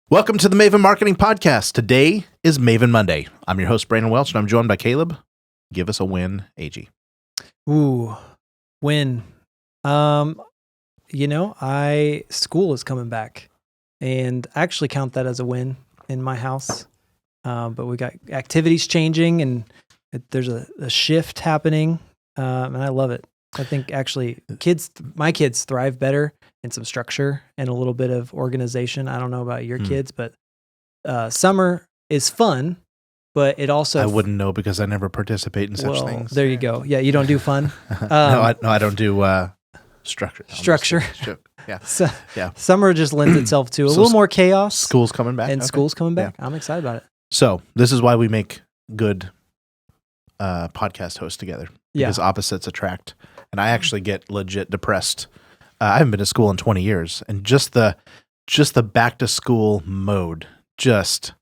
Welcome to the Maven Marketing Podcast. Today is Maven Monday. I'm your host, Brandon Welch, and I'm joined by Caleb. Give us a win, AG. Ooh, win. School is coming back, and I actually count that as a win in my house. But we got activities changing, and there's a shift happening, and I love it. I think actually my kids thrive better in some structure and a little bit of organization. I don't know about your kids, but summer is fun, but it also... I wouldn't know because I never participate in such things. There you go. Yeah, you don't do fun? No, I don't do structure. Structure. Yeah. Yeah. Summer just lends itself to a little more chaos. School's coming back. And school's coming back. Yeah. I'm excited about it. So this is why we make good podcast hosts together. Because opposites attract. And I actually get legit depressed. I haven't been to school in 20 years. And just the back to school mode just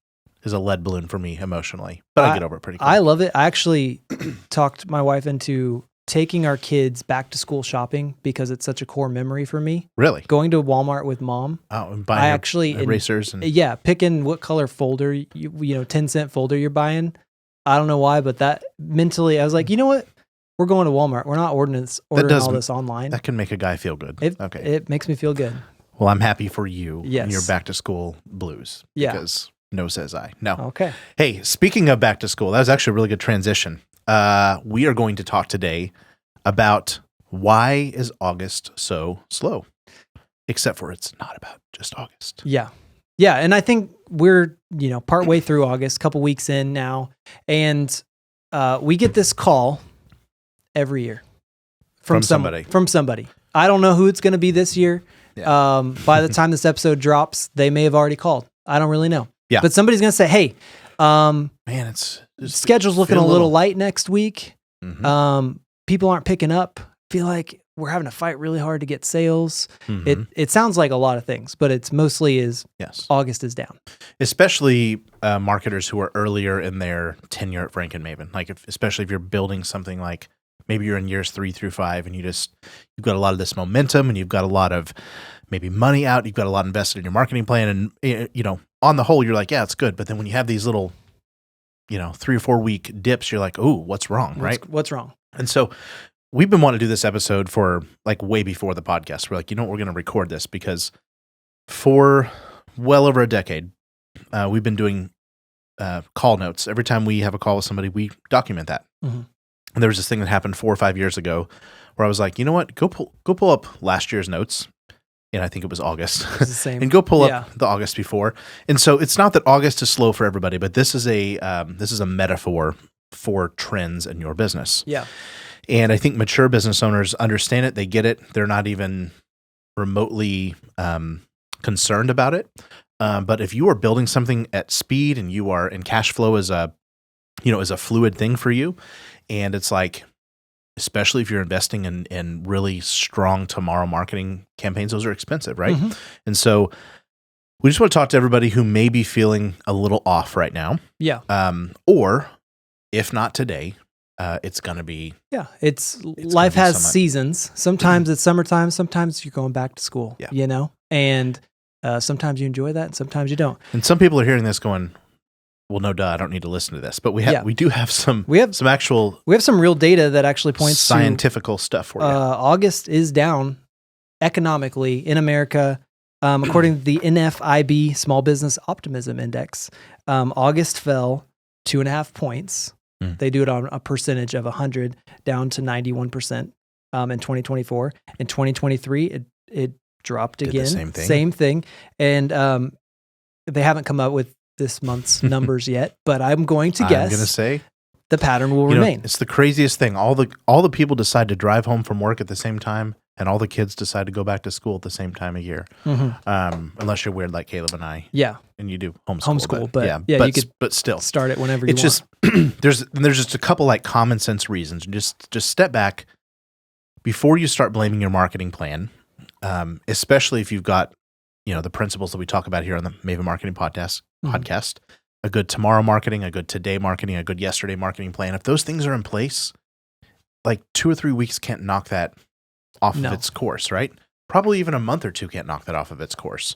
is a lead balloon for me emotionally. But I get over it pretty quick. I love it. I actually talked my wife into taking our kids back to school shopping because it's such a core memory for me. Really? Going to Walmart with mom. Oh, and buying erasers. Picking what color folder, 10-cent folder you're buying. I don't know why, but that mentally, I was like, you know what? We're going to Walmart. We're not ordering all this online. That can make a guy feel good. It makes me feel good. Well, I'm happy for you in your back to school blues. Yeah. Because no says I. No. Okay. Hey, speaking of back to school, that was actually a really good transition. We are going to talk today about why is August so slow? Except for it's not about just August. Yeah. Yeah. And I think we're, partway through August, a couple weeks in now. And we get this call every year from somebody. I don't know who it's going to be this year. Yeah. By the time this episode drops, they may have already called. I don't really know. Yeah. But somebody's going to say, hey, it's schedule's looking a little light next week. Mm-hmm. People aren't picking up. Feel like we're having to fight really hard to get sales. Mm-hmm. It sounds like a lot of things, but it's mostly August is down. Especially marketers who are earlier in their tenure at Frank and Maven. Like especially if you're building something like maybe you're in years 3 through 5 and you've got a lot of this momentum and you've got a lot of maybe money out. You've got a lot invested in your marketing plan. And, on the whole, you're like, yeah, it's good. But then when you have these little, 3 or 4 week dips, you're like, oh, what's wrong? Right? What's wrong? And so we've been wanting to do this episode for like way before the podcast. We're like, we're going to record this because for well over a decade, we've been doing call notes. Every time we have a call with somebody, we document that. Mm-hmm. And there was this thing that happened 4 or 5 years ago where I was like, you know what? Go pull up last year's notes. And I think it was August. It's the same. And go pull up the August before. And so it's not that August is slow for everybody, but this is a metaphor for trends in your business. Yeah. And I think mature business owners understand it. They get it. They're not even remotely concerned about it. But if you are building something at speed and cash flow is a fluid thing for you, and it's like, especially if you're investing in really strong tomorrow marketing campaigns, those are expensive, right? Mm-hmm. And so we just want to talk to everybody who may be feeling a little off right now. Yeah. Or if not today, it's going to be. Yeah. Life has seasons. Sometimes it's summertime. Sometimes you're going back to school, and sometimes you enjoy that and sometimes you don't. And some people are hearing this going, well, no, duh, I don't need to listen to this. But we do have some real data that actually points scientifical to stuff for you. August is down economically in America. According to the NFIB Small Business Optimism Index, August fell 2.5 points. They do it on a percentage of 100 down to 91% in 2024. In 2023, it dropped again. Same thing. And they haven't come up with this month's numbers yet, but I'm going to guess. I'm going to say the pattern will remain. It's the craziest thing. All the people decide to drive home from work at the same time, and all the kids decide to go back to school at the same time of year. Mm-hmm. Unless you're weird like Caleb and I. Yeah. And you do homeschool. But still start it whenever you want. Just there's just a couple like common sense reasons. Just step back before you start blaming your marketing plan, especially if you've got the principles that we talk about here on the Maven Marketing Podcast, a good tomorrow marketing, a good today marketing, a good yesterday marketing plan. If those things are in place, like 2 or 3 weeks can't knock that off of its course, right? probably even a month or two can't knock that off of its course.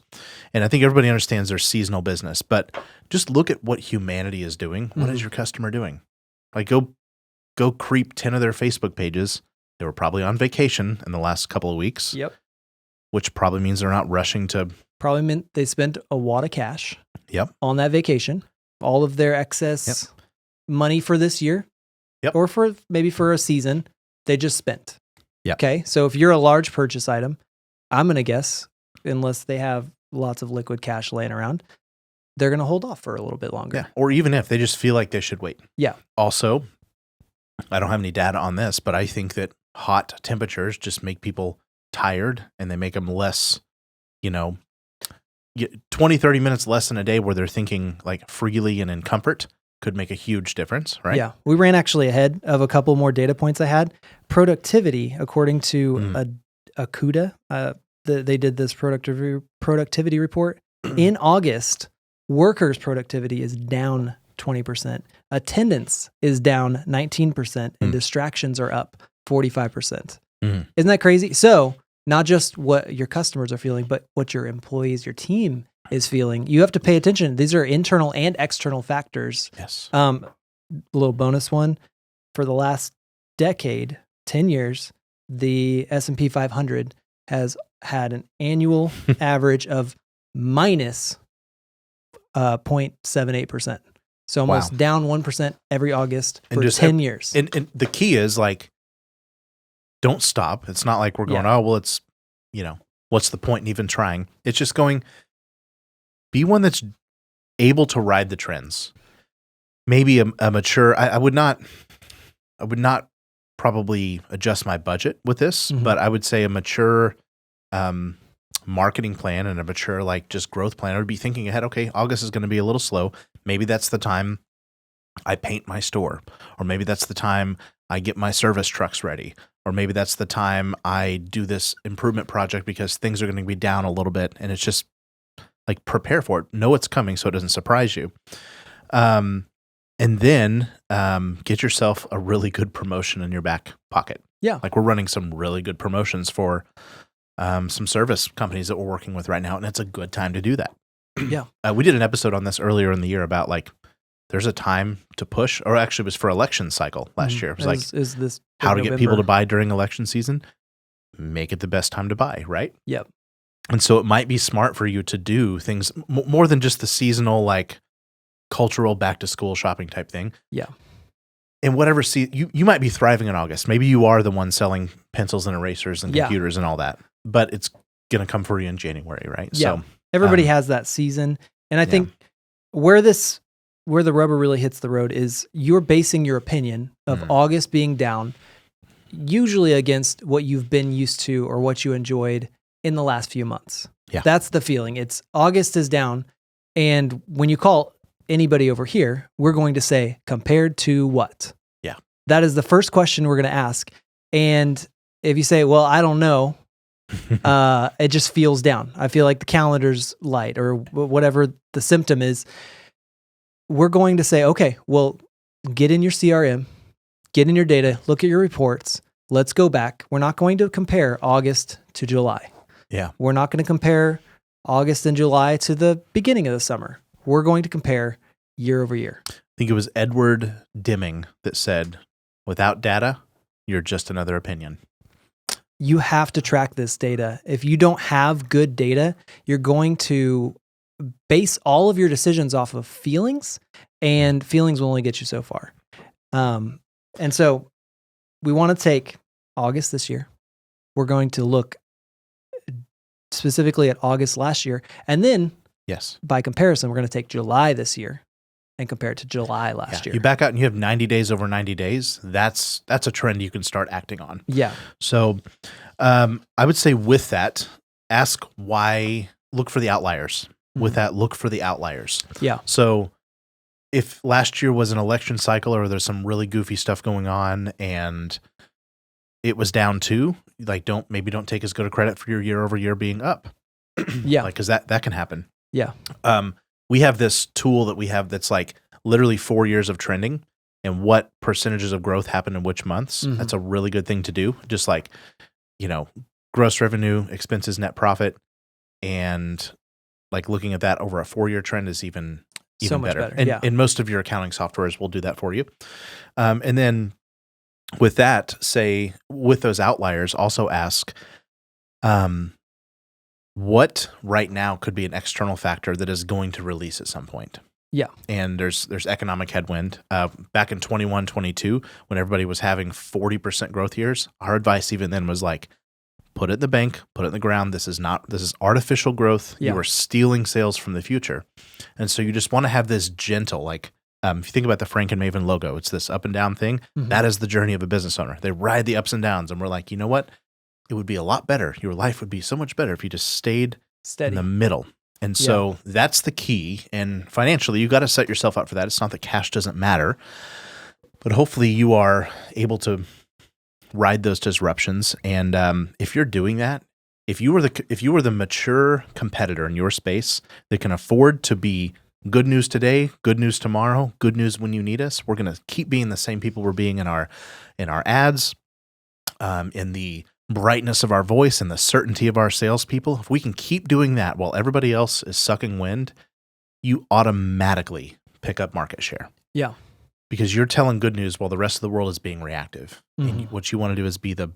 And I think everybody understands there's seasonal business, but just look at what humanity is doing. What is your customer doing? Like go creep 10 of their Facebook pages. They were probably on vacation in the last couple of weeks. Yep. Which probably means they're not rushing to. Probably meant they spent a wad of cash. Yep. On that vacation. All of their excess money for this year. Yep. Or for maybe for a season, they just spent. Yep. Okay. So if you're a large purchase item, I'm going to guess, unless they have lots of liquid cash laying around, they're going to hold off for a little bit longer. Yeah. Or even if they just feel like they should wait. Yeah. Also, I don't have any data on this, but I think that hot temperatures just make people tired and they make them less, 20, 30 minutes less in a day where they're thinking like freely and in comfort could make a huge difference, right? Yeah. We ran actually ahead of a couple more data points I had. Productivity, according to Akuda, they did this productivity report. In August, workers' productivity is down 20%. Attendance is down 19%, and distractions are up 45%. Isn't that crazy? So not just what your customers are feeling, but what your employees, your team is feeling. You have to pay attention. These are internal and external factors. Yes. A little bonus one. For the last decade, 10 years, the S&P 500 has had an annual average of minus 0.78%. So almost down 1% every August for 10 years. And the key is like, don't stop. It's not like we're going, oh, well, it's, what's the point in even trying? It's just going, be one that's able to ride the trends. Maybe a mature, I would not probably adjust my budget with this, but I would say a mature marketing plan and a mature like just growth plan. I would be thinking ahead, okay, August is going to be a little slow. Maybe that's the time I paint my store, or maybe that's the time I get my service trucks ready, or maybe that's the time I do this improvement project because things are going to be down a little bit. And it's just like prepare for it. Know it's coming so it doesn't surprise you. And then get yourself a really good promotion in your back pocket. Yeah. Like we're running some really good promotions for some service companies that we're working with right now, and it's a good time to do that. Yeah. We did an episode on this earlier in the year about like there's a time to push, or actually it was for election cycle last year. It was like is this how to get people to buy during election season. Make it the best time to buy, right? Yep. And so it might be smart for you to do things more than just the seasonal, like cultural back to school shopping type thing. Yeah. And whatever, you might be thriving in August. Maybe you are the one selling pencils and erasers and computers and all that, but it's going to come for you in January, right? Yeah. So everybody has that season. And I think where the rubber really hits the road is you're basing your opinion of August being down usually against what you've been used to or what you enjoyed in the last few months. Yeah. That's the feeling. It's August is down. And when you call anybody over here, we're going to say, compared to what? Yeah. That is the first question we're going to ask. And if you say, well, I don't know, it just feels down. I feel like the calendar's light or whatever the symptom is. We're going to say, okay, well, get in your CRM, get in your data, look at your reports. Let's go back. We're not going to compare August to July. Yeah. We're not going to compare August and July to the beginning of the summer. We're going to compare year over year. I think it was Edward Deming that said, without data, you're just another opinion. You have to track this data. If you don't have good data, you're going to base all of your decisions off of feelings, and feelings will only get you so far. And so we want to take August this year. We're going to look specifically at August last year. And then by comparison, we're going to take July this year and compare it to July last year. You back out and you have 90 days over 90 days. That's a trend you can start acting on. Yeah. So I would say with that, ask why, look for the outliers. With that, look for the outliers. Yeah. So if last year was an election cycle or there's some really goofy stuff going on and it was down too, like don't take as good a credit for your year over year being up. Yeah. Like, cause that can happen. Yeah. We have this tool that we have that's like literally 4 years of trending and what percentages of growth happen in which months. That's a really good thing to do. Just like, gross revenue, expenses, net profit, and like looking at that over a 4-year trend is even So much better. And, Yeah. and most of your accounting softwares will do that for you. And then with that, say with those outliers, also ask, what right now could be an external factor that is going to release at some point? Yeah. And there's economic headwind. Back in 21, 22, when everybody was having 40% growth years, our advice even then was like, put it in the bank, put it in the ground. This is artificial growth. Yeah. You are stealing sales from the future. And so you just want to have this gentle, like, if you think about the Frank and Maven logo, it's this up and down thing. Mhm. That is the journey of a business owner. They ride the ups and downs. And we're like, you know what? It would be a lot better. Your life would be so much better if you just stayed Steady. in the middle. And so that's the key. And financially, you got to set yourself up for that. It's not that cash doesn't matter, but hopefully you are able to ride those disruptions. And if you're doing that, if you were the mature competitor in your space that can afford to be good news today, good news tomorrow, good news when you need us, we're going to keep being the same people we're being in our ads, in the brightness of our voice and the certainty of our salespeople. If we can keep doing that while everybody else is sucking wind, you automatically pick up market share. Yeah. Because you're telling good news while the rest of the world is being reactive. Mm-hmm. And what you want to do is be the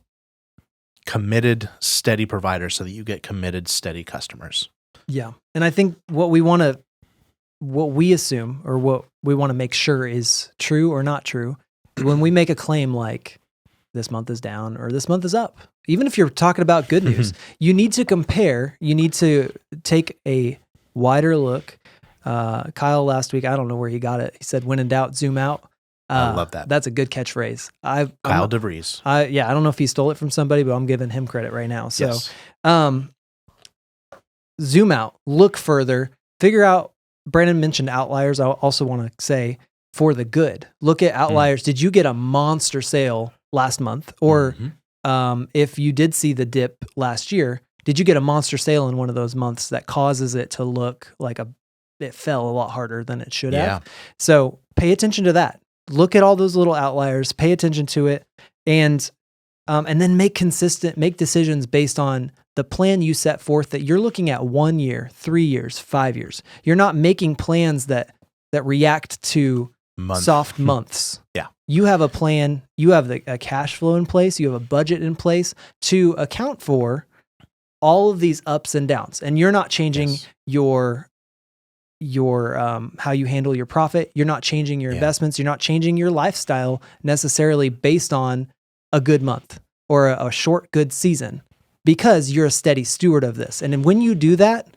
committed, steady provider so that you get committed, steady customers. Yeah. And I think what we assume or what we want to make sure is true or not true, when we make a claim like this month is down or this month is up, even if you're talking about good news, you need to compare, you need to take a wider look. Kyle last week, I don't know where he got it. He said, when in doubt, zoom out. I love that. That's a good catchphrase. Kyle DeVries. I don't know if he stole it from somebody, but I'm giving him credit right now. So, yes. Zoom out, look further, figure out. Brandon mentioned outliers. I also want to say for the good, look at outliers. Did you get a monster sale last month? Or if you did see the dip last year, did you get a monster sale in one of those months that causes it to look like it fell a lot harder than it should have? So pay attention to that. Look at all those little outliers, pay attention to it, and then make decisions based on the plan you set forth that you're looking at 1 year, 3 years, 5 years. You're not making plans that react to soft months. Yeah. You have a plan, you have a cash flow in place, you have a budget in place to account for all of these ups and downs. And you're not changing your how you handle your profit. You're not changing your investments. You're not changing your lifestyle necessarily based on a good month or a short good season, because you're a steady steward of this. And then when you do that,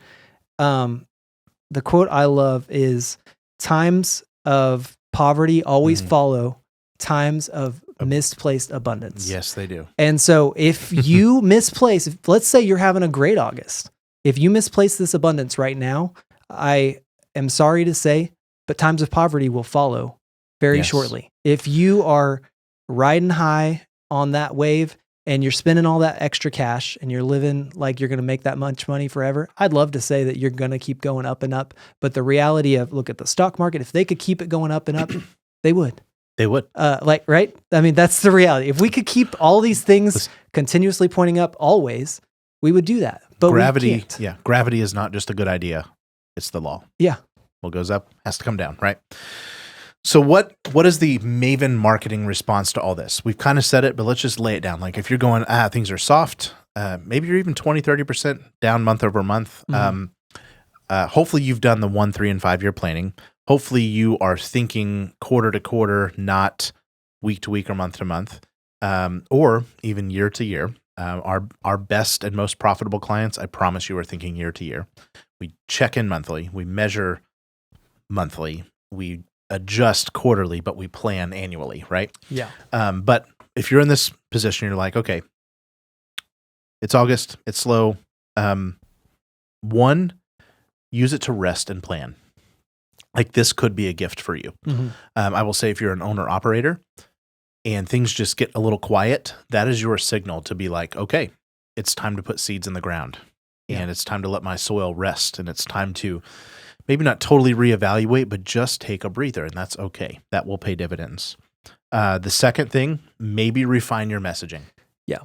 the quote I love is, times of poverty always follow times of misplaced abundance. Yes, they do. And so if you let's say you're having a great August, if you misplace this abundance right now, I am sorry to say, but times of poverty will follow very shortly. If you are riding high on that wave and you're spending all that extra cash and you're living like you're going to make that much money forever, I'd love to say that you're going to keep going up and up. But the reality of, look at the stock market, if they could keep it going up and up, they would. They would. Right? I mean, that's the reality. If we could keep all these things continuously pointing up always, we would do that. But gravity, we can't. Gravity is not just a good idea. It's the law. Yeah. What goes up has to come down, right? So what is the Maven marketing response to all this? We've kind of said it, but let's just lay it down. Like if you're going, things are soft, maybe you're even 20, 30% down month over month. Hopefully you've done the 1, 3, and 5 year planning. Hopefully you are thinking quarter to quarter, not week to week or month to month, or even year to year. Our best and most profitable clients, I promise you, are thinking year to year. We check in monthly, we measure monthly, we adjust quarterly, but we plan annually, right? Yeah. But if you're in this position, you're like, okay, it's August, it's slow. One, use it to rest and plan. Like this could be a gift for you. I will say if you're an owner operator and things just get a little quiet, that is your signal to be like, okay, it's time to put seeds in the ground and it's time to let my soil rest. And it's time to maybe not totally reevaluate, but just take a breather, and that's okay. That will pay dividends. The second thing, maybe refine your messaging. Yeah.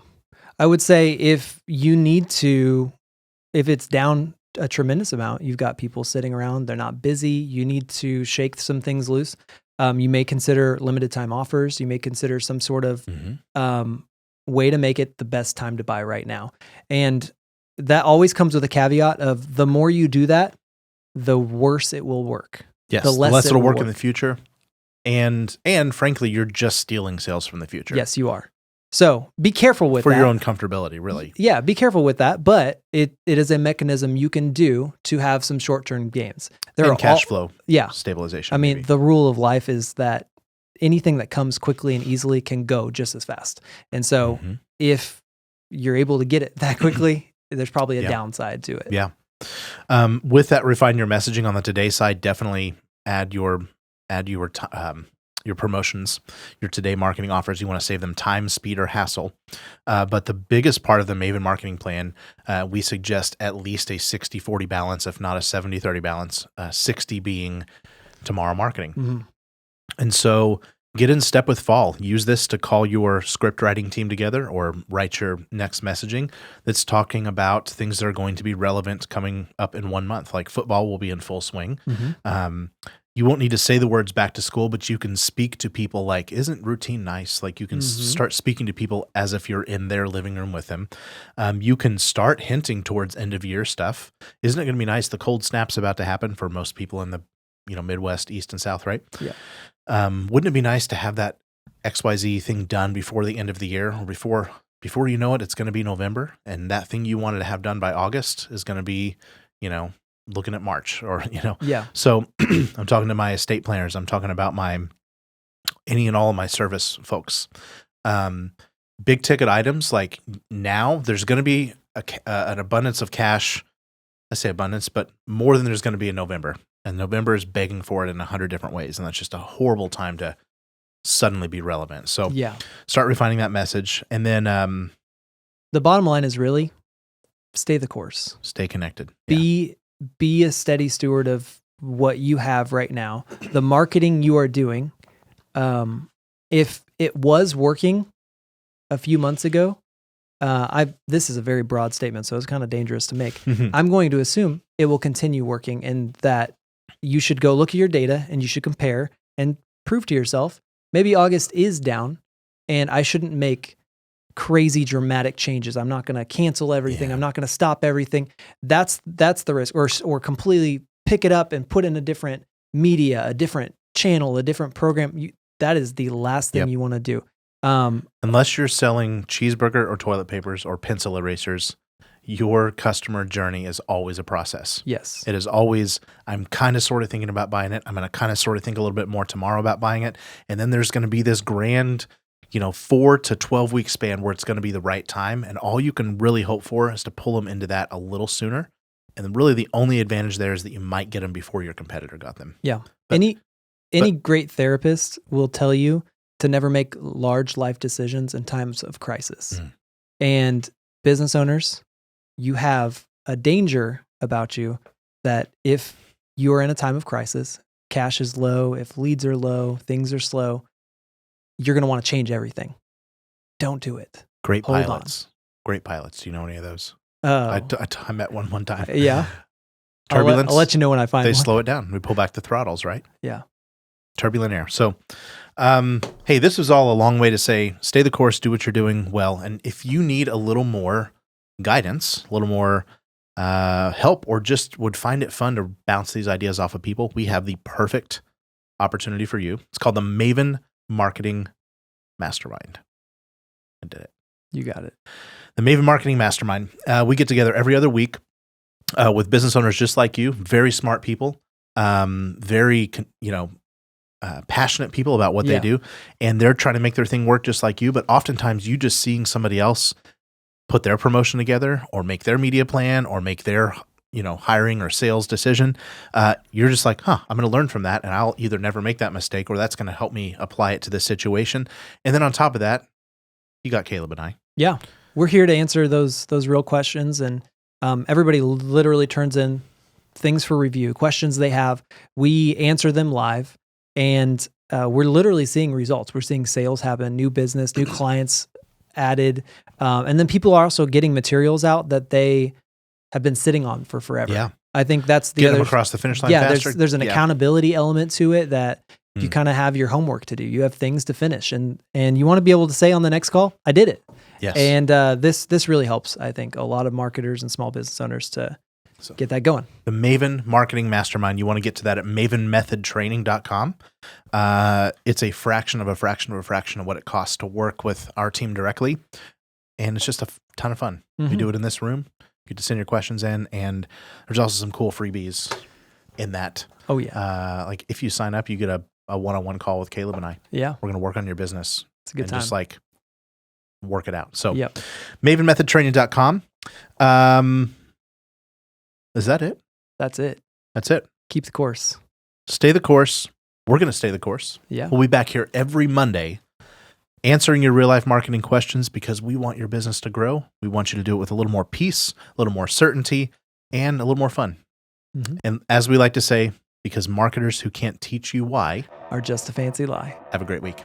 I would say if it's down a tremendous amount, you've got people sitting around, they're not busy, you need to shake some things loose. You may consider limited time offers. You may consider some sort of way to make it the best time to buy right now. And that always comes with a caveat of the more you do that, the worse it will work. Yes, the less it'll work in the future. And frankly, you're just stealing sales from the future. Yes, you are. So be careful with that. For your own comfortability, really. Yeah, be careful with that. But it is a mechanism you can do to have some short-term gains. There are cash flow stabilization. I mean, maybe. the rule of life is that anything that comes quickly and easily can go just as fast. And so if you're able to get it that quickly, there's probably a downside to it. Yeah. With that, refine your messaging on the Today side. Definitely add your promotions, your Today marketing offers. You want to save them time, speed, or hassle. But the biggest part of the Maven marketing plan, we suggest at least a 60-40 balance, if not a 70-30 balance, 60 being tomorrow marketing. And so get in step with fall. Use this to call your script writing team together or write your next messaging that's talking about things that are going to be relevant coming up in 1 month. Like football will be in full swing. You won't need to say the words back to school, but you can speak to people like, isn't routine nice? Like you can start speaking to people as if you're in their living room with them. You can start hinting towards end of year stuff. Isn't it going to be nice? The cold snap's about to happen for most people in the Midwest, East and South, right? Yeah. Wouldn't it be nice to have that XYZ thing done before the end of the year, or before you know it, it's going to be November, and that thing you wanted to have done by August is going to be, looking at March or. Yeah. So I'm talking to my estate planners. I'm talking about any and all of my service folks. Big ticket items, like now there's going to be an abundance of cash. I say abundance, but more than there's going to be in November. And November is begging for it in 100 different ways. And that's just a horrible time to suddenly be relevant. So start refining that message. And then the bottom line is really stay the course. Stay connected. Be a steady steward of what you have right now. The marketing you are doing, if it was working a few months ago, this is a very broad statement, so it's kind of dangerous to make. I'm going to assume it will continue working, and that you should go look at your data and you should compare and prove to yourself, maybe August is down and I shouldn't make crazy dramatic changes. I'm not going to cancel everything. I'm not going to stop everything. That's the risk. Or completely pick it up and put in a different media, a different channel, a different program. That is the last thing you want to do. Unless you're selling cheeseburger or toilet papers or pencil erasers, your customer journey is always a process. Yes. It is always, I'm kind of sort of thinking about buying it. I'm going to kind of sort of think a little bit more tomorrow about buying it. And then there's going to be this grand, 4 to 12 week span where it's going to be the right time. And all you can really hope for is to pull them into that a little sooner. And really the only advantage there is that you might get them before your competitor got them. Yeah. But any great therapist will tell you to never make large life decisions in times of crisis. And business owners, you have a danger about you that if you are in a time of crisis, cash is low, if leads are low, things are slow, you're going to want to change everything. Don't do it. Great Hold pilots. Great pilots. Do you know any of those? Oh. I met one time. Yeah. Turbulence. I'll let you know when I find They one. slow it down. We pull back the throttles, right? Yeah. Turbulent air. So, hey, this was all a long way to say, stay the course, do what you're doing well. And if you need a little more guidance, a little more help, or just would find it fun to bounce these ideas off of people, we have the perfect opportunity for you. It's called the Maven Marketing Mastermind. I did it. You got it. The Maven Marketing Mastermind. We get together every other week with business owners just like you, very smart people, very, passionate people about what they do. And they're trying to make their thing work just like you. But oftentimes you just seeing somebody else put their promotion together or make their media plan or make their, hiring or sales decision. You're just like, I'm going to learn from that. And I'll either never make that mistake or that's going to help me apply it to this situation. And then on top of that, you got Caleb and I. Yeah. We're here to answer those real questions. And everybody literally turns in things for review, questions they have. We answer them live. And we're literally seeing results. We're seeing sales happen, new business, new clients added. And then people are also getting materials out that they have been sitting on for forever. Yeah. I think that's the Get other them across the finish line yeah, faster. there's an accountability element to it that you Mm. kind of have your homework to do. You have things to finish, and you want to be able to say on the next call, I did it. Yes. And this really helps, I think, a lot of marketers and small business owners to get that going. The Maven Marketing Mastermind, you want to get to that at mavenmethodtraining.com. It's a fraction of a fraction of a fraction of what it costs to work with our team directly. And it's just a ton of fun. Mm-hmm. We do it in this room. You get to send your questions in, and there's also some cool freebies in that. Oh, yeah. Like if you sign up, you get a one-on-one call with Caleb and I. Yeah. We're going to work on your business. It's a good time. Just like work it out. So Yep. mavenmethodtraining.com. Is that it? That's it. That's it. Keep the course. Stay the course. We're going to stay the course. Yeah. We'll be back here every Monday answering your real life marketing questions because we want your business to grow. We want you to do it with a little more peace, a little more certainty, and a little more fun. Mm-hmm. And as we like to say, because marketers who can't teach you why are just a fancy lie. Have a great week.